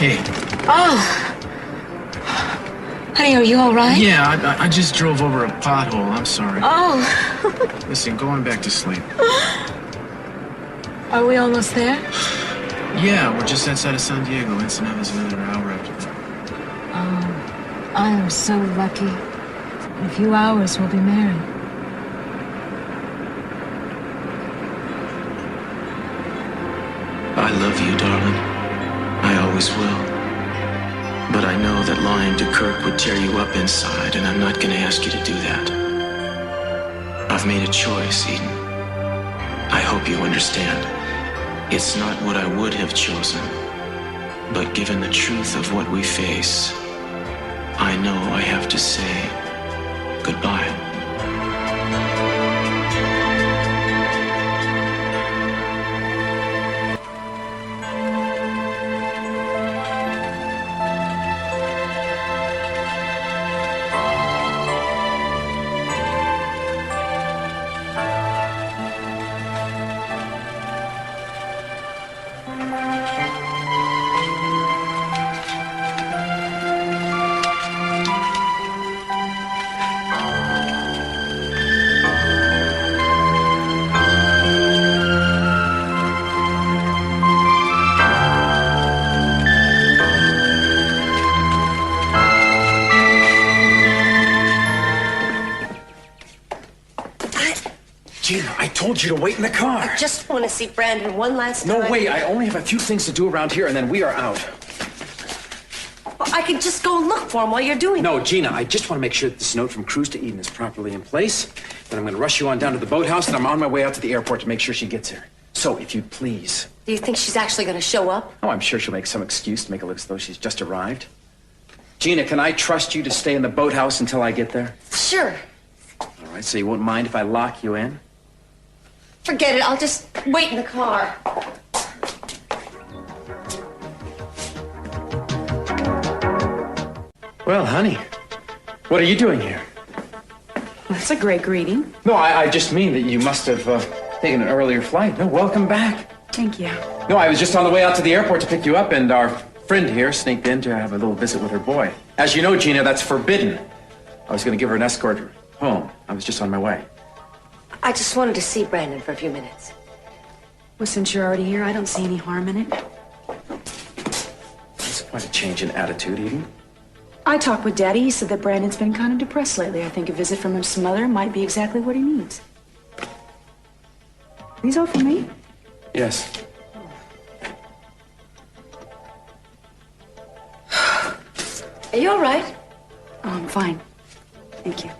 Hey. Oh. Honey, are you all right? Yeah, I just drove over a pothole. I'm sorry. Oh. Listen, going back to sleep. Are we almost there? Yeah, we're just outside of San Diego. Ensenada's another hour after that. Oh, I am so lucky. In a few hours, we'll be married. I love you, darling. I always will. But I know that lying to Kirk would tear you up inside, and I'm not going to ask you to do that. I've made a choice, Eden. I hope you understand. It's not what I would have chosen, but given the truth of what we face, I know I have to say goodbye. Gina, I told you to wait in the car. I just want to see Brandon one last No, time. wait. I only have a few things to do around here, and then we are out. Well, I could just go and look for him while you're doing No, Gina, I just want to make sure that this note from Cruz to Eden is properly in place. Then I'm going to rush you on down to the boathouse, and I'm on my way out to the airport to make sure she gets here. So, if you'd please. Do you think she's actually going to show up? Oh, I'm sure she'll make some excuse to make it look as though she's just arrived. Gina, can I trust you to stay in the boathouse until I get there? Sure. All right, so you won't mind if I lock you in? Forget it. I'll just wait in the car. Well, honey, what are you doing here? That's a great greeting. No, I just mean that you must have taken an earlier flight. No, welcome back. Thank you. No, I was just on the way out to the airport to pick you up, and our friend here sneaked in to have a little visit with her boy. As you know, Gina, that's forbidden. I was going to give her an escort home. I was just on my way. I just wanted to see Brandon for a few minutes. Well, since you're already here, I don't see any harm in it. That's quite a change in attitude, Eden. I talked with Daddy. He said that Brandon's been kind of depressed lately. I think a visit from his mother might be exactly what he needs. These all for me? Yes. Are you all right? Oh, I'm fine. Thank you.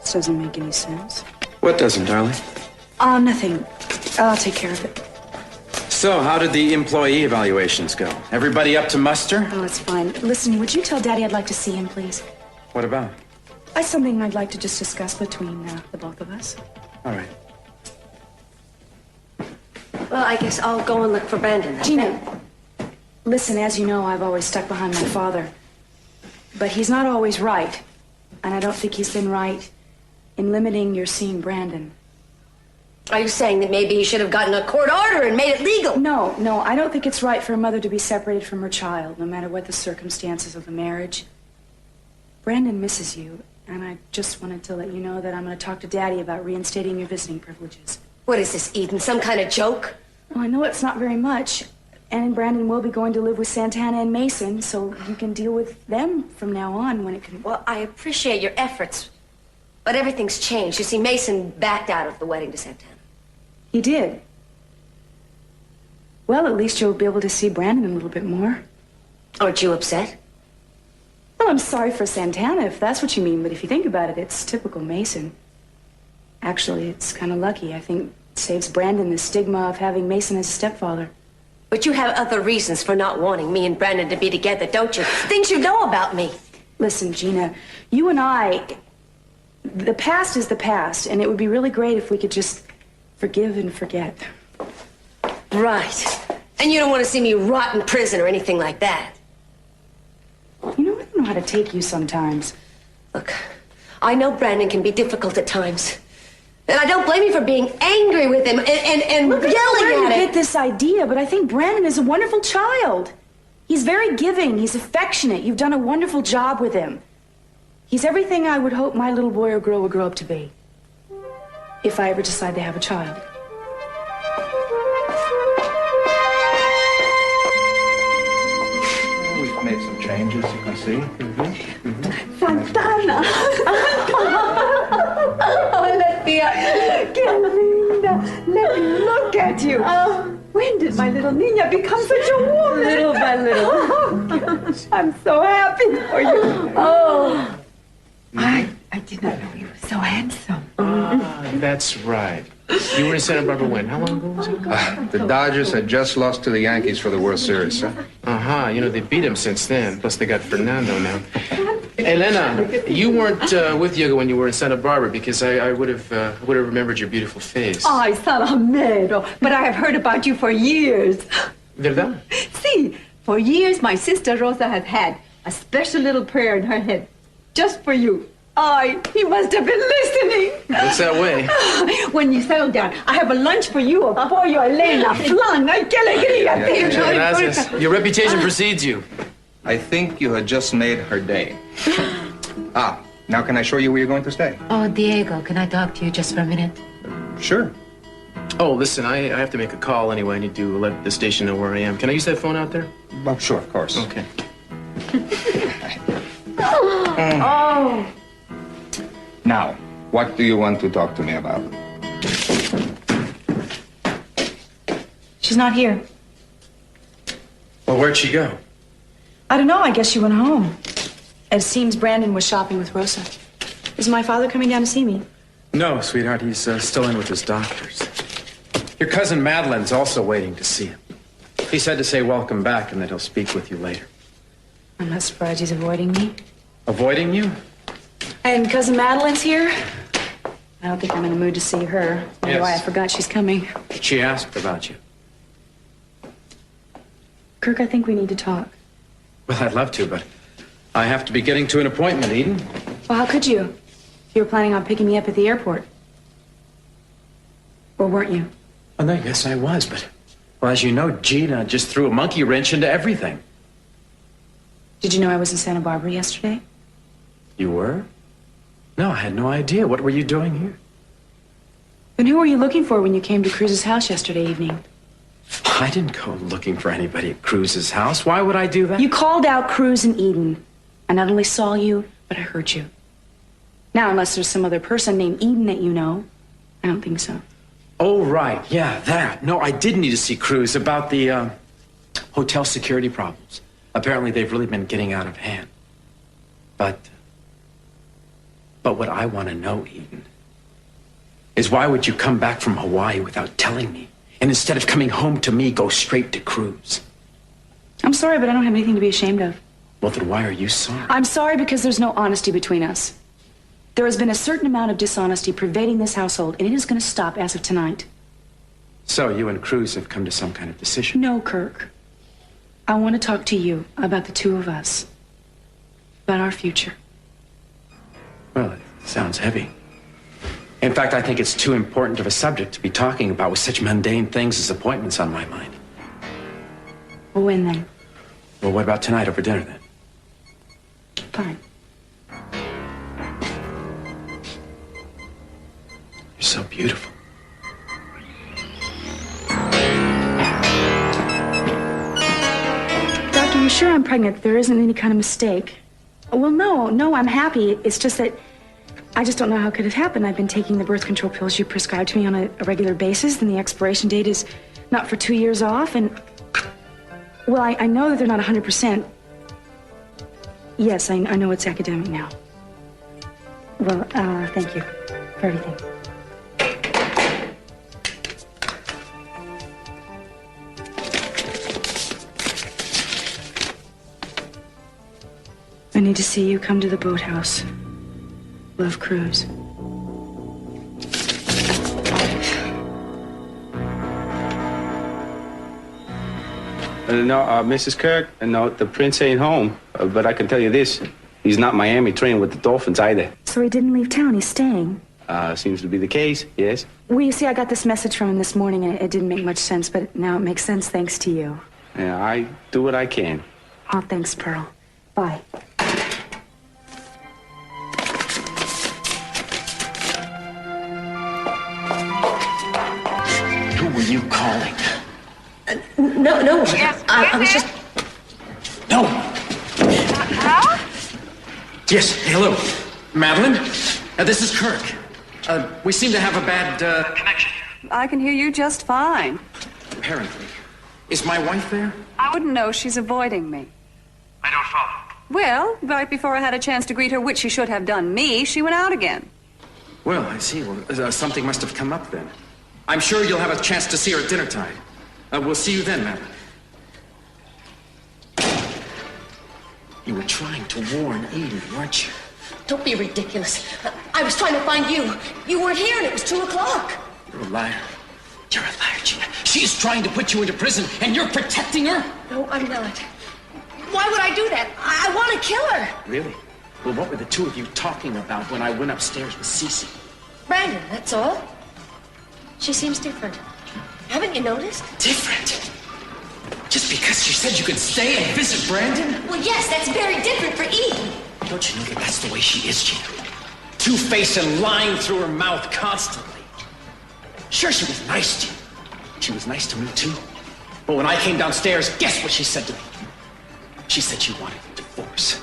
This doesn't make any sense. What doesn't, darling? Nothing. I'll take care of it. So, how did the employee evaluations go? Everybody up to muster? Oh, it's fine. Listen, would you tell Daddy I'd like to see him, please? What about? That's something I'd like to just discuss between the both of us. All right. Well, I guess I'll go and look for Brandon then. Gina, listen, as you know, I've always stuck behind my father. But he's not always right. And I don't think he's been right in limiting your seeing Brandon. Are you saying that maybe he should have gotten a court order and made it legal? No, I don't think it's right for a mother to be separated from her child, no matter what the circumstances of the marriage. Brandon misses you, and I just wanted to let you know that I'm going to talk to Daddy about reinstating your visiting privileges. What is this, Eden? Some kind of joke? Well, I know it's not very much. And Brandon will be going to live with Santana and Mason, so you can deal with them from now on when it can... Well, I appreciate your efforts, but everything's changed. You see, Mason backed out of the wedding to Santana. He did. Well, at least you'll be able to see Brandon a little bit more. Aren't you upset? Well, I'm sorry for Santana, if that's what you mean, but if you think about it, it's typical Mason. Actually, it's kind of lucky. I think it saves Brandon the stigma of having Mason as a stepfather. But you have other reasons for not wanting me and Brandon to be together, don't you? Things you know about me. Listen, Gina, you and I... The past is the past, and it would be really great if we could just forgive and forget. Right. And you don't want to see me rot in prison or anything like that. know how to take you sometimes. Look, I know Brandon can be difficult at times. And I don't blame you for being angry with him and Look, I don't know yelling where at you him. get this idea, but I think Brandon is a wonderful child. He's very giving. He's affectionate. You've done a wonderful job with him. He's everything I would hope my little boy or girl would grow up to be. If I ever decide to have a child. We've made some changes, you can see. Santana. Oh, Latia, qué linda. Let me look at you. When did my little Nina become such a woman? Little by little. Oh, I'm so happy for you. Oh, I did not know you were so handsome. That's right. You were in Santa Barbara when? How long ago was it? The Dodgers had just lost to the Yankees for the World Series, sir. Uh-huh. You know, they beat him since then. Plus, they got Fernando now. Elena, you weren't with Yoga when you were in Santa Barbara because I would have remembered your beautiful face. Ay, Salamero, but I have heard about you for years. ¿Verdad? See, for years my sister Rosa has had a special little prayer in her head just for you. Ay, he must have been listening. It's that way. When you settle down, I have a lunch for you, a pollo, Elena, flan. Ay, qué alegría. Gracias. Your reputation precedes you. I think you had just made her day. Now can I show you where you're going to stay? Oh, Diego, can I talk to you just for a minute? Sure. Oh, listen, I have to make a call anyway. I need to let the station know where I am. Can I use that phone out there? Well, sure, of course. Okay. Oh. Now, what do you want to talk to me about? She's not here. Well, where'd she go? I don't know. I guess she went home. It seems Brandon was shopping with Rosa. Is my father coming down to see me? No, sweetheart, he's still in with his doctors. Your cousin Madeline's also waiting to see him. He said to say welcome back and that he'll speak with you later. I'm not surprised he's avoiding me. Avoiding you? And Cousin Madeline's here? I don't think I'm in the mood to see her. That's Yes. why I forgot she's coming. She asked about you. Kirk, I think we need to talk. Well, I'd love to, but I have to be getting to an appointment, Eden. Well, how could you? You were planning on picking me up at the airport. Or weren't you? Oh, no, yes, I was, but... Well, as you know, Gina just threw a monkey wrench into everything. Did you know I was in Santa Barbara yesterday? You were? No, I had no idea. What were you doing here? Then who were you looking for when you came to Cruz's house yesterday evening? I didn't go looking for anybody at Cruz's house. Why would I do that? You called out Cruz and Eden. I not only saw you, but I heard you. Now, unless there's some other person named Eden that you know, I don't think so. Oh, right. Yeah, that. No, I did need to see Cruz about the hotel security problems. Apparently, they've really been getting out of hand. But what I want to know, Eden, is why would you come back from Hawaii without telling me? And instead of coming home to me, go straight to Cruz? I'm sorry, but I don't have anything to be ashamed of. Well, then why are you sorry? I'm sorry because there's no honesty between us. There has been a certain amount of dishonesty pervading this household, and it is going to stop as of tonight. So you and Cruz have come to some kind of decision? No, Kirk. I want to talk to you about the two of us. About our future. Well, it sounds heavy. In fact, I think it's too important of a subject to be talking about with such mundane things as appointments on my mind. Well, when then? Well, what about tonight over dinner, then? Fine. You're so beautiful. Doctor, you sure I'm pregnant? There isn't any kind of mistake. Well, no, I'm happy. It's just that I just don't know how it could have happened. I've been taking the birth control pills you prescribed to me on a regular basis, and the expiration date is not for 2 years off, and... Well, I know that they're not 100%. Yes, I know it's academic now. Well, thank you for everything. I need to see you come to the boathouse. Love, Cruz. No, Mrs. Kirk, no, the prince ain't home. But I can tell you this, He's not Miami trained with the Dolphins either. So he didn't leave town. He's staying. Seems to be the case, yes. Well, you see, I got this message from him this morning, and it didn't make much sense, but now it makes sense thanks to you. Yeah, I do what I can. Oh, thanks, Pearl. Bye. Who were you calling? No. I was just... No. Hello? Yes, hello. Madeline? This is Kirk. We seem to have a bad connection. I can hear you just fine. Apparently. Is my wife there? I wouldn't know. She's avoiding me. I don't follow. Well, right before I had a chance to greet her, which she should have done me, she went out again. Well, I see. Well, something must have come up then. I'm sure you'll have a chance to see her at dinner time. We'll see you then, Madeline. You were trying to warn Eden, weren't you? Don't be ridiculous. I was trying to find you. You weren't here and it was 2 o'clock. You're a liar. You're a liar, Gina. She's trying to put you into prison, and you're protecting her? No, I'm not. Why would I do that? I want to kill her. Really? Well, what were the two of you talking about when I went upstairs with Cece? Brandon, that's all. She seems different. Haven't you noticed? Different? Just because she said you could stay and visit Brandon? Well, yes, that's very different for Eden. Don't you know that that's the way she is, Gina? Two-faced and lying through her mouth constantly. Sure, she was nice to you. She was nice to me, too. But when I came downstairs, guess what she said to me? She said she wanted a divorce.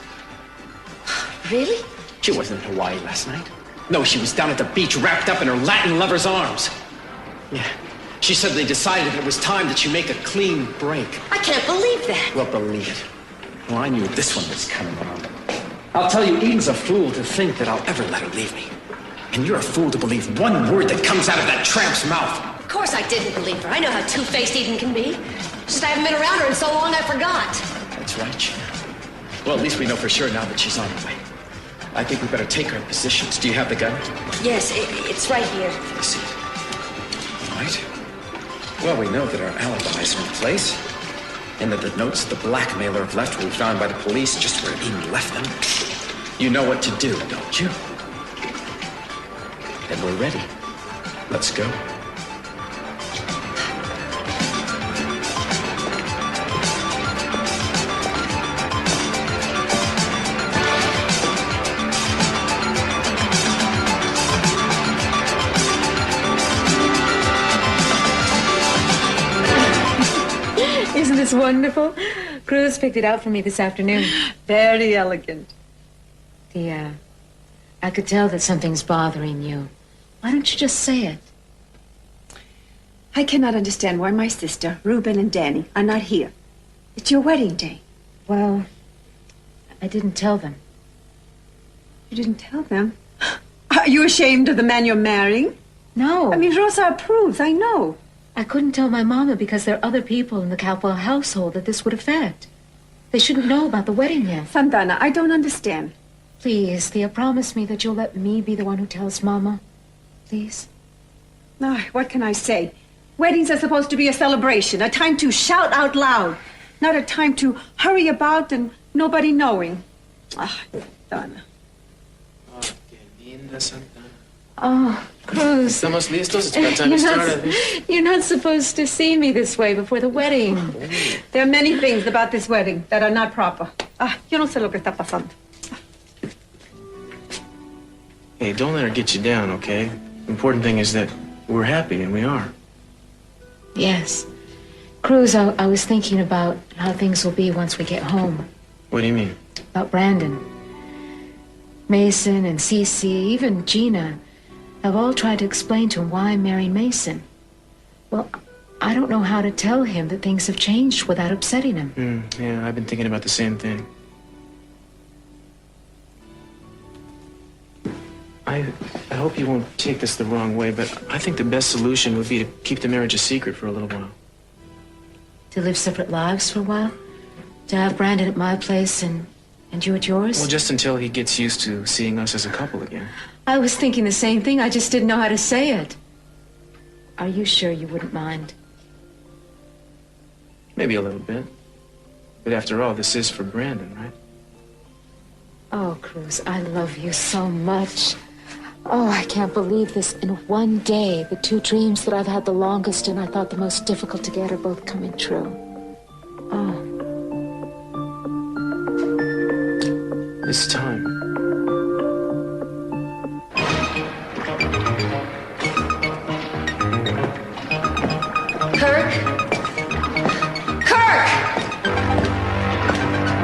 Really? She wasn't in Hawaii last night. No, she was down at the beach wrapped up in her Latin lover's arms. Yeah. She said they decided it was time that you make a clean break. I can't believe that. Well, believe it. Well, I knew this one was coming on. I'll tell you, Eden's a fool to think that I'll ever let her leave me. And you're a fool to believe one word that comes out of that tramp's mouth. Of course I didn't believe her. I know how two-faced Eden can be. Just I haven't been around her in so long I forgot. That's right, Gina. Well, at least we know for sure now that she's on her way. I think we better take our positions. Do you have the gun? Yes, it's right here. I see it. All right. Well, we know that our alibis are in place, and that the notes the blackmailer have left will be found by the police just where Eden left them. You know what to do, don't you? And we're ready. Let's go. Isn't this wonderful? Cruz picked it out for me this afternoon. Very elegant. I could tell that something's bothering you. Why don't you just say it? I cannot understand why my sister, Reuben and Danny, are not here. It's your wedding day. Well, I didn't tell them. You didn't tell them? Are you ashamed of the man you're marrying? No. I mean, Rosa approves, I know. I couldn't tell my mama because there are other people in the Caldwell household that this would affect. They shouldn't know about the wedding yet. Santana, I don't understand. Please, Thea, promise me that you'll let me be the one who tells Mama. Please? No, what can I say? Weddings are supposed to be a celebration, a time to shout out loud, not a time to hurry about and nobody knowing. Donna. Oh, Cruz. Estamos listos. It's about time to start. You're not supposed to see me this way before the wedding. There are many things about this wedding that are not proper. Yo no sé lo que está pasando. Hey, don't let her get you down, okay? The important thing is that we're happy, and we are. Yes. Cruz, I was thinking about how things will be once we get home. What do you mean? About Brandon. Mason and Cece, even Gina, have all tried to explain to him why I'm marrying Mason. Well, I don't know how to tell him that things have changed without upsetting him. Yeah, I've been thinking about the same thing. I hope you won't take this the wrong way, but I think the best solution would be to keep the marriage a secret for a little while. To live separate lives for a while? To have Brandon at my place and you at yours? Well, just until he gets used to seeing us as a couple again. I was thinking the same thing. I just didn't know how to say it. Are you sure you wouldn't mind? Maybe a little bit. But after all, this is for Brandon, right? Oh, Cruz, I love you so much. Oh, I can't believe this. In one day, the two dreams that I've had the longest and I thought the most difficult to get are both coming true. Oh. This time. Kirk? Kirk!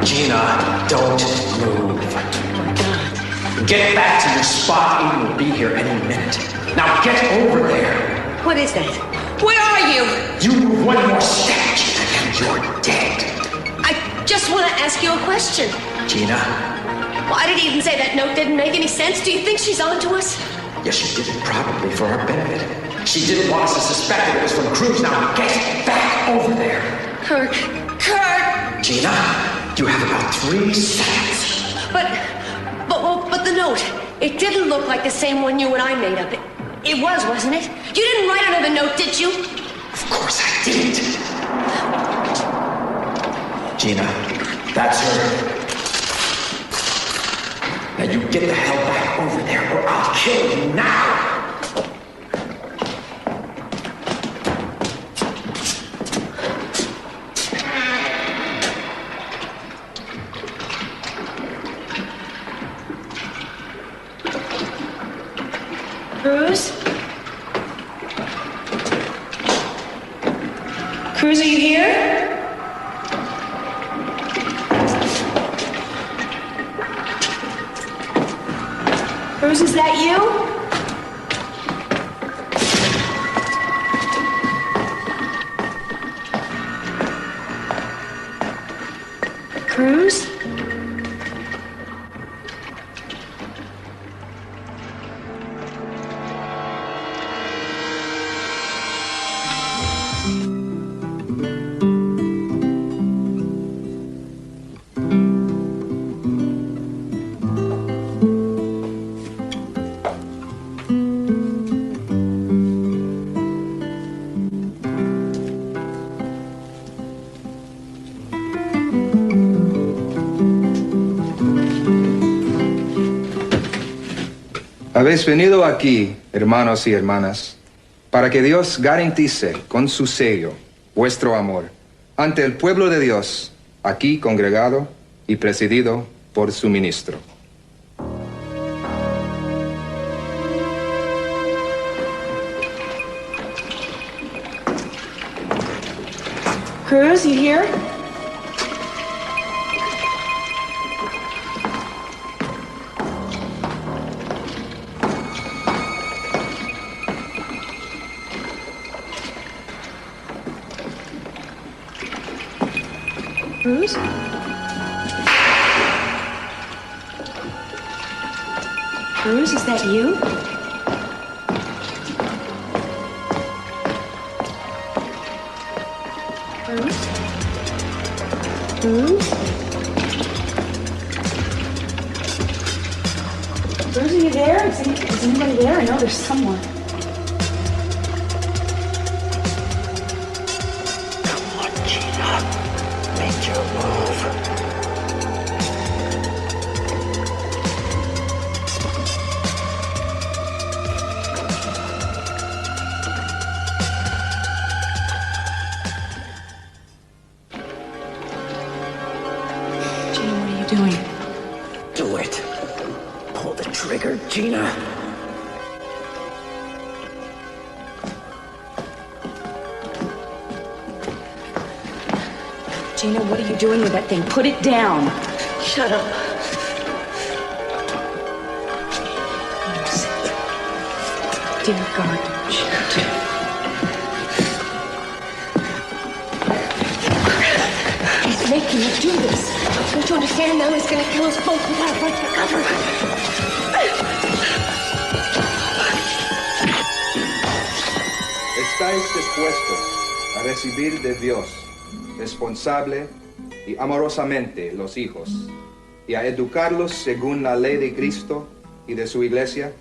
Gina, don't move. Get back to your spot. Eden will be here any minute. Now get over there. What is that? Where are you? You move one more step, Gina, and you're dead. I just want to ask you a question. Gina? Why did Eden say that note didn't make any sense? Do you think she's on to us? Yes, she did it probably for our benefit. She didn't want us to suspect that it was from Cruz. Now get back over there. Kirk. Kirk! Gina, you have about 3 seconds. But the note, it didn't look like the same one you and I made up. It was, wasn't it? You didn't write another note, did you? Of course I didn't. Gina, that's her. Now you get the hell back over there or I'll kill you now. Cruz? Cruz, are you here? Cruz, is that you? Cruz? Habéis venido aquí, hermanos y hermanas, para que Dios garantice con su sello vuestro amor ante el pueblo de Dios, aquí congregado y presidido por su ministro. Cruz, you here? Cruz? Cruz, is that you? Cruz? Cruz? Cruz, are you there? Is anybody there? I know there's someone. Come on, Gina. Make your move. Gina, what are you doing? Do it. Pull the trigger, Gina. Gina, what are you doing with that thing? Put it down. Shut up. Dear God, don't shoot. He's making us do this. Don't you understand? Now he's going to kill us both. We gotta fight for cover. Estáis dispuestos a recibir de Dios, responsable y amorosamente, los hijos, y a educarlos según la ley de Cristo y de su iglesia.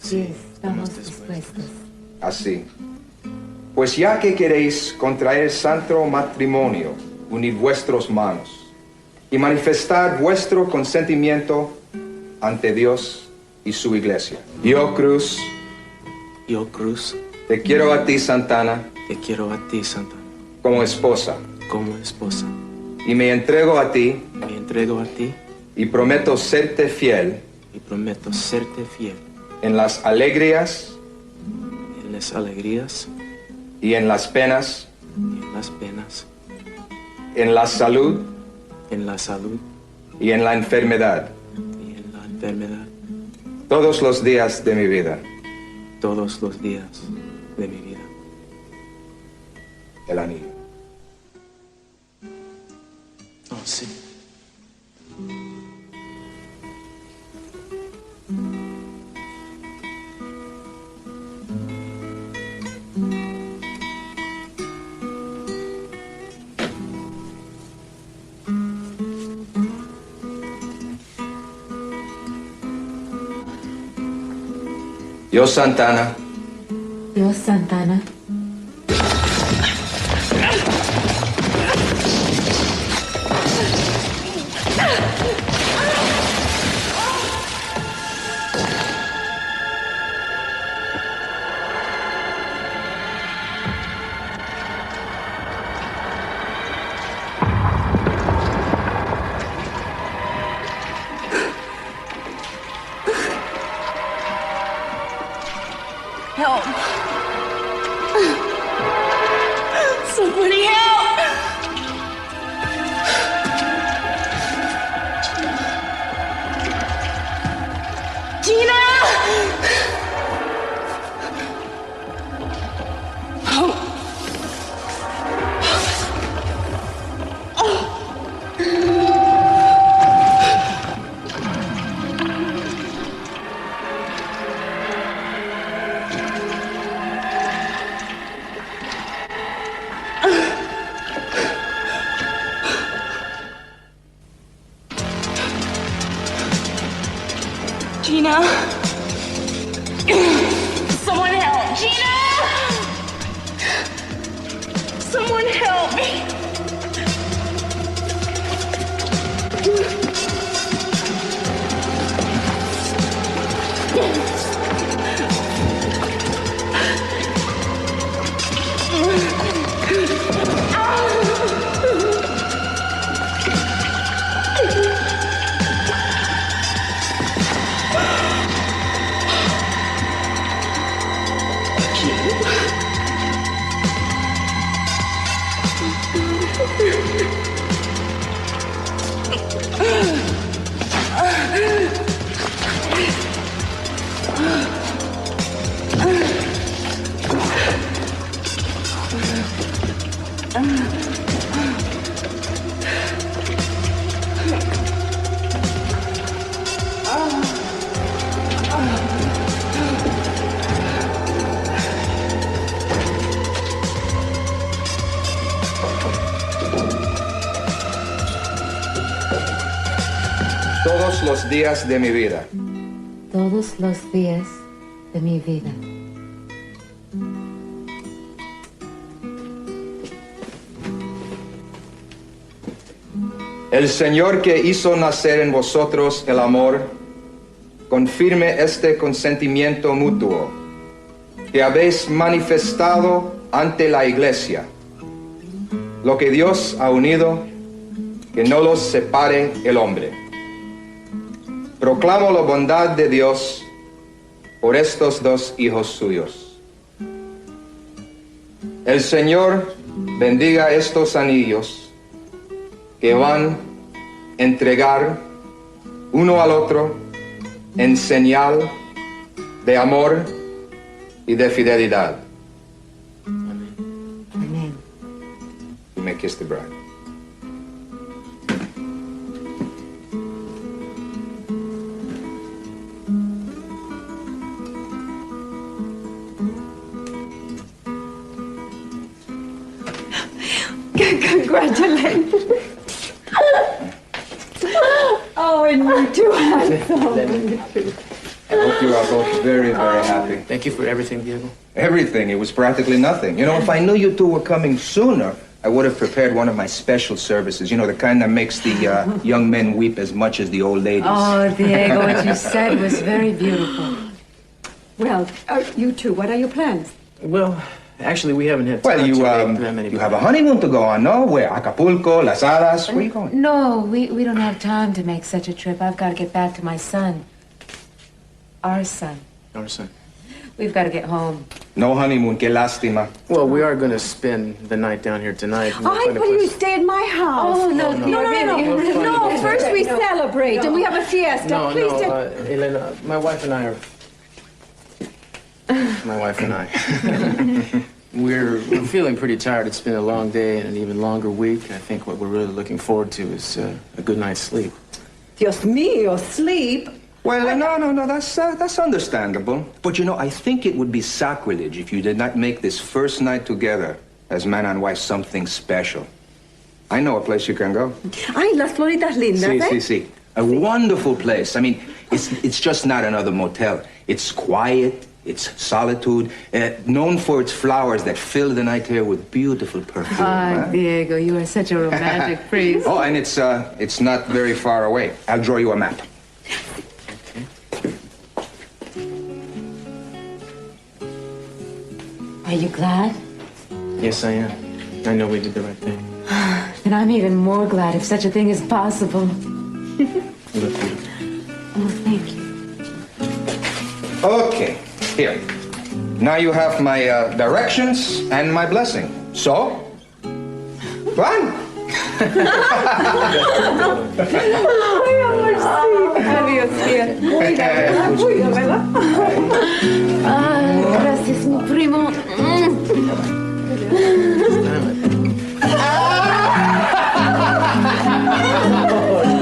Sí, estamos dispuestos. Así. Pues ya que queréis contraer santo matrimonio, unid vuestras manos, y manifestar vuestro consentimiento ante Dios y su iglesia. Yo, Cruz, te quiero a ti, Santana, como esposa, y me entrego a ti, y prometo serte fiel, en las alegrías, y en las penas, en la salud, y en la enfermedad, todos los días de mi vida. El anillo. Oh, sí. Yo, Santana, Help. Somebody help. Gina! Gina! Someone help! Gina! Someone help me! todos los días de mi vida. Todos los días de mi vida. El Señor que hizo nacer en vosotros el amor, confirme este consentimiento mutuo que habéis manifestado ante la Iglesia. Lo que Dios ha unido, que no los separe el hombre. Proclamo la bondad de Dios por estos dos hijos suyos. El Señor bendiga estos anillos que van a entregar uno al otro en señal de amor y de fidelidad. Amén. You may kiss the bride. Congratulations. Oh, and you too, handsome. I hope you are both very, very happy. Thank you for everything, Diego. Everything. It was practically nothing. You know, if I knew you two were coming sooner, I would have prepared one of my special services. You know, the kind that makes the young men weep as much as the old ladies. Oh, Diego, what you said was very beautiful. Well, you two, what are your plans? Well, actually, we haven't had time Well, you have a honeymoon to go on, no? Where? Acapulco, Las Hadas? Where are you going? No, we don't have time to make such a trip. I've got to get back to my son. Our son. Our son. We've got to get home. No honeymoon, que lástima. Well, we are going to spend the night down here tonight. Oh, I thought you stay at my house. Oh, no. No, first we celebrate and we have a fiesta. No, Please Elena, my wife and I. We're feeling pretty tired. It's been a long day and an even longer week. I think what we're really looking forward to is a good night's sleep. Dios mío, sleep. Well, no, that's understandable. But, you know, I think it would be sacrilege if you did not make this first night together as man and wife something special. I know a place you can go. Ay, Las Floridas lindas, Sí. A wonderful place. I mean, it's just not another motel. It's quiet, it's solitude, known for its flowers that fill the night air with beautiful perfume. Ah, Diego, you are such a romantic priest. Oh, and it's not very far away. I'll draw you a map. Are you glad? Yes, I am. I know we did the right thing. Then I'm even more glad if such a thing is possible. You look beautiful. Oh, thank you. Okay, here. Now you have my directions and my blessing. So, run! Gracias, mi primo.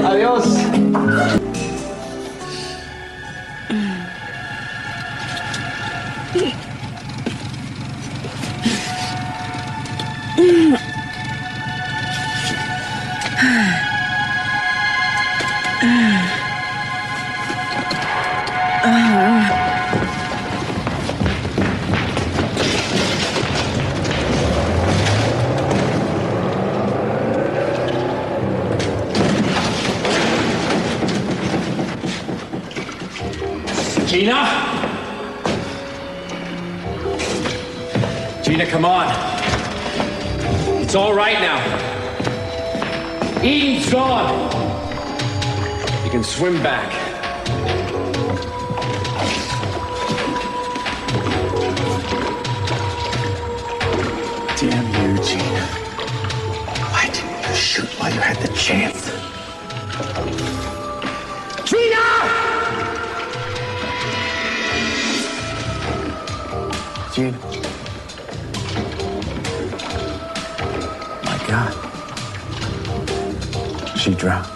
Adiós. Gina, come on. It's all right now. Eden's gone. You can swim back. Damn you, Gina. Why didn't you shoot while you had the chance? Gina! Gina. My God. She drowned.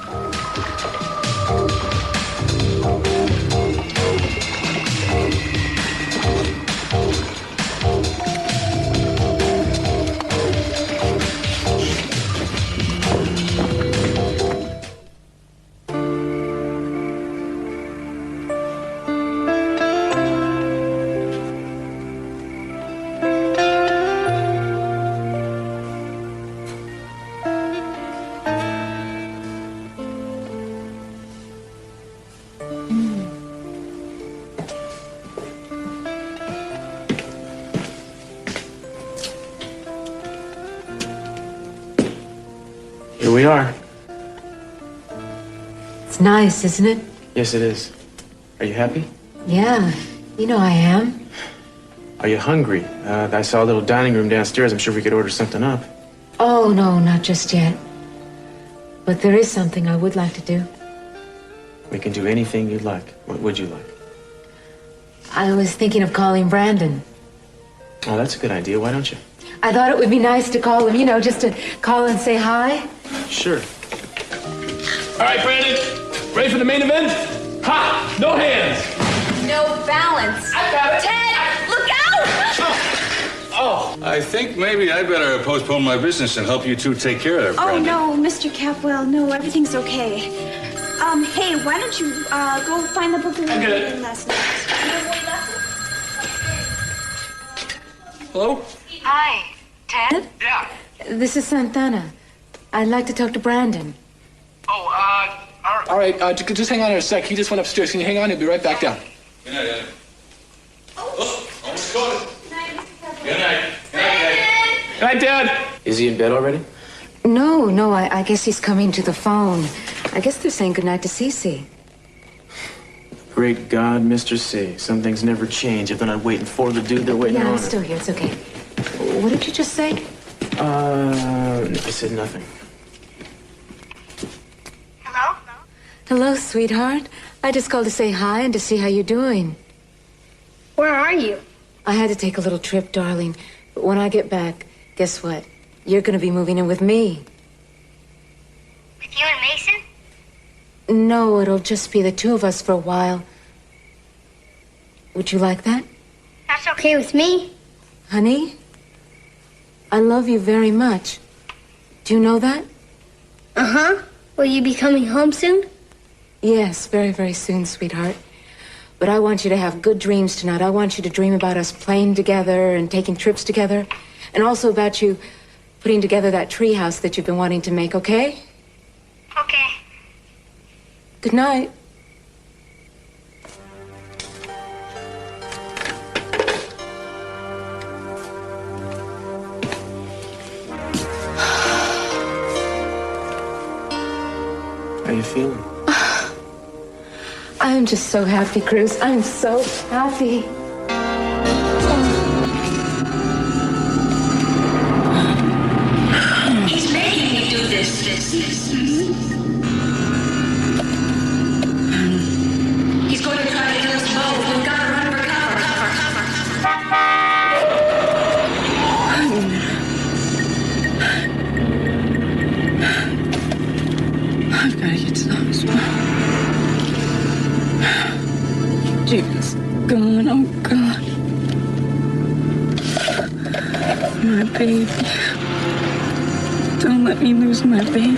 Here we are. It's nice, isn't it? Yes, it is. Are you happy? Yeah, you know I am. Are you hungry? I saw a little dining room downstairs. I'm sure we could order something up. Oh, no, not just yet. But there is something I would like to do. We can do anything you'd like. What would you like? I was thinking of calling Brandon. Oh, that's a good idea. Why don't you? I thought it would be nice to call him, you know, just to call and say hi. Sure. All right, Brandon. Ready for the main event? Ha! No hands. No balance. I got it. Ted, look out! Oh. I think maybe I better postpone my business and help you two take care of that, Oh, Brandon. no, Mr. Capwell, no, everything's okay. Hey, why don't you, go find the book we were reading last night? Hello? Hi, Ted? Yeah. This is Santana. I'd like to talk to Brandon. All right, just hang on here a sec. He just went upstairs. Can you hang on? He'll be right back down. Good night, Ed. Oh, almost caught it. Good night. Good night. Good night, Dad. Is he in bed already? No, I guess he's coming to the phone. I guess they're saying goodnight to Cece. Great God, Mr. C. Some things never change. If they're not waiting for the dude, they're waiting Yeah, on I'm it. still here. It's okay. What did you just say? I said nothing. Hello, sweetheart. I just called to say hi and to see how you're doing. Where are you? I had to take a little trip, darling. But when I get back, guess what? You're going to be moving in with me. With you and Mason? No, it'll just be the two of us for a while. Would you like that? That's okay with me. Honey, I love you very much. Do you know that? Uh-huh. Will you be coming home soon? Yes, very, very soon, sweetheart. But I want you to have good dreams tonight. I want you to dream about us playing together and taking trips together. And also about you putting together that treehouse that you've been wanting to make, okay? Okay. Good night. How you feeling? I'm just so happy, Cruz. I'm so happy. He's making me do this. He's going to try to kill us both. We've got to run for I've got to get to the hospital. Jesus, God, oh God. My baby. Don't let me lose my baby.